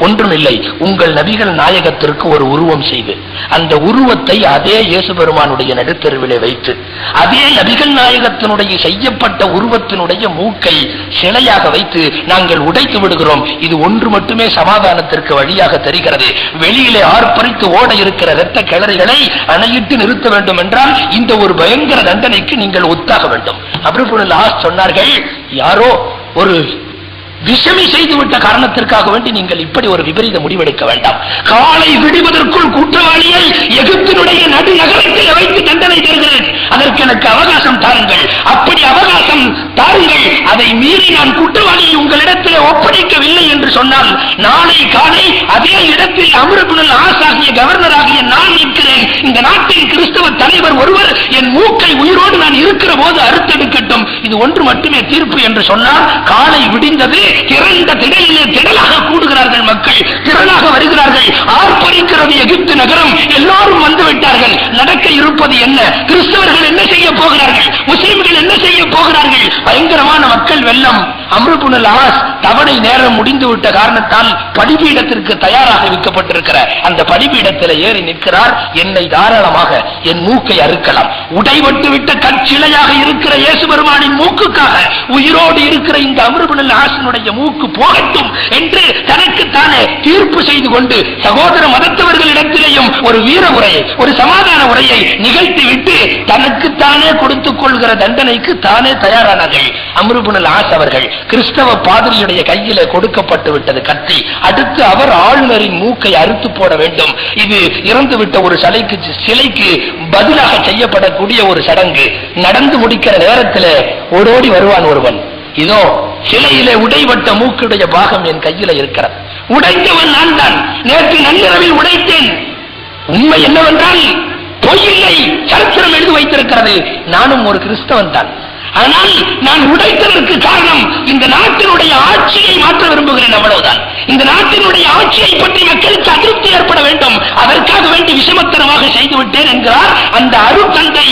ஒன்றுமில்லை, உங்கள் நபிகள் நாயகத்திற்கு ஒரு உருவம் செய்து அந்த உருவத்தை அதே இயேசு பெருமானுடைய நடுத்தெருவிலே வைத்து அதே நபிகள் நாயகத்தினுடைய செய்யப்பட்ட உருவத்தினுடைய மூக்கை சிலையாக வைத்து நாங்கள் உடைத்து விடுகிறோம். இது ஒன்று மட்டுமே சமாதானத்திற்கு வழியாக தெரிகிறது. வெளியிலே ஆர்ப்பரித்து ஓட இருக்கிற இரத்த கிளறிகளை அணையிட்டு நிறுத்த வேண்டும் என்றால் இந்த ஒரு பயங்கர தண்டனைக்கு நீங்கள் ஒத்தாக வேண்டும். அப்ரூபுல் ஆஸ் சொன்னார்கள், யாரோ ஒரு விஷமி செய்துவிட்ட காரணத்திற்காக வேண்டி நீங்கள் இப்படி ஒரு விபரீத முடிவெடுக்க வேண்டாம். காலை விடுவதற்குள் குற்றவாளியை எகிப்தினுடைய நடுநகரத்தில் வைத்து தண்டனை தருகிறேன், அதற்கு எனக்கு அவகாசம் தாருங்கள். அப்படி அவகாசம் தாருங்கள், அதை மீறி நான் குற்றவாளியை உங்களிடத்தில் ஒப்படைக்கவில்லை என்று சொன்னால் நாளை காலை அதே இடத்தில் அம்ர் இப்னுல் ஆஸ் ஆகிய கவர்னர் ஆகிய நான் நிற்கிறேன். இந்த நாட்டின் கிறிஸ்தவ தலைவர் ஒருவர் என் மூக்கை உயிரோடு நான் இருக்கிற போது அறுத்தெடுக்கட்டும், இது ஒன்று மட்டுமே தீர்ப்பு என்று சொன்னால் காலை விடிந்தது. திரண்ட திடலிலே திடலாக கூடுகிறார்கள், மக்கள் திரளாக வருகிறார்கள், ஆர்ப்பரிக்கிறது எகிப்து நகரம். எல்லாரும் வந்துவிட்டார்கள். நடக்க இருப்பது என்ன? கிறிஸ்தவர்கள் என்ன செய்ய போகிறார்கள்? முஸ்லிம்கள் என்ன செய்ய போகிறார்கள்? பயங்கரமான மக்கள் வெள்ளம். அம்ர் இப்னுல் ஆஸ் தவணை நேரம் முடிந்துவிட்ட காரணத்தால் பலிபீடத்திற்கு தயாராக வைக்கப்பட்டிருக்கிற அந்த பலிபீடத்தில் ஏறி நிற்கிறார். என்னை தாராளமாக என் மூக்கை அறுக்கலாம், உடைபட்டு விட்ட கற்சிலையாக இருக்கிற இயேசு பெருமானின் மூக்குக்காக உயிரோடு இருக்கிற இந்த அம்ர் இப்னுல் ஆஸினுடைய மூக்கு போகட்டும் என்று தனக்குத்தானே தீர்ப்பு செய்து கொண்டு சகோதர மதத்தவர்களிடத்திலேயும் ஒரு வீர உரையை, ஒரு சமாதான உரையை நிகழ்த்திவிட்டு தனக்குத்தானே கொடுத்துக் கொள்கிற தண்டனைக்கு தானே தயாரானார்கள். அம்ர் இப்னுல் ஆஸ் அவர்கள் கிறிஸ்தவ பாதிரியுடைய கையில கொடுக்கப்பட்டு விட்டது கத்தி. அடுத்து அவர் ஆளுநரின் மூக்கை அறுத்து போட வேண்டும். இது இறந்துவிட்ட ஒரு சிலைக்கு பதிலாக செய்யப்படக்கூடிய ஒரு சடங்கு. நடந்து முடிக்கிற நேரத்தில் ஓடோடி வருவான் ஒருவன், இதோ சிலையிலே உடைபட்ட மூக்குடைய பாகம் என் கையில இருக்கிறது, உடைத்தவன் நான் தான், நேற்று நள்ளிரவில் உடைத்தேன். உண்மை என்னவென்றால் பொய்யில்லை, சரித்திரம் எழுதி வைத்திருக்கிறது, நானும் ஒரு கிறிஸ்தவன் தான். ஆனால் நான் உடைத்ததற்கு காரணம் இந்த நாட்டினுடைய ஆட்சியை மாற்ற விரும்புகிறேன், அவ்வளவுதான். இந்த நாட்டினுடைய ஆட்சியை பற்றி மக்களுக்கு அதிருப்தி ஏற்பட வேண்டும், அதற்காக வேண்டி விஷமத்தனமாக செய்துவிட்டேன் என்கிறார் அந்த அருட்தந்தை.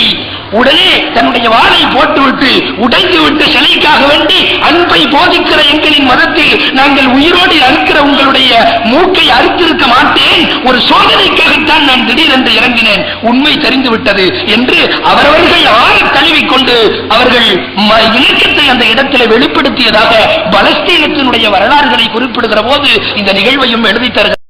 உடனே தன்னுடைய வாளை போட்டுவிட்டு உடைந்துவிட்டு சிலைக்காக வேண்டி அன்பை போதிக்கிற எங்களின் மதத்தில் நாங்கள் உயிரோடு அறுக்கிற உங்களுடைய மூக்கை அறுத்திருக்க மாட்டேன், ஒரு சோதனைக்காகத்தான் நான் திடீரென்று இறங்கினேன், உண்மை தெரிந்துவிட்டது என்று அவரவர்கள் ஆற தழுவிக்கொண்டு அவர்கள் இலக்கத்தை அந்த இடத்தில் வெளிப்படுத்தியதாக பலஸ்தீனத்தினுடைய வரலாறுகளை குறிப்பிடுகிற போது இந்த நிகழ்வையும் எழுதித்தார்கள்.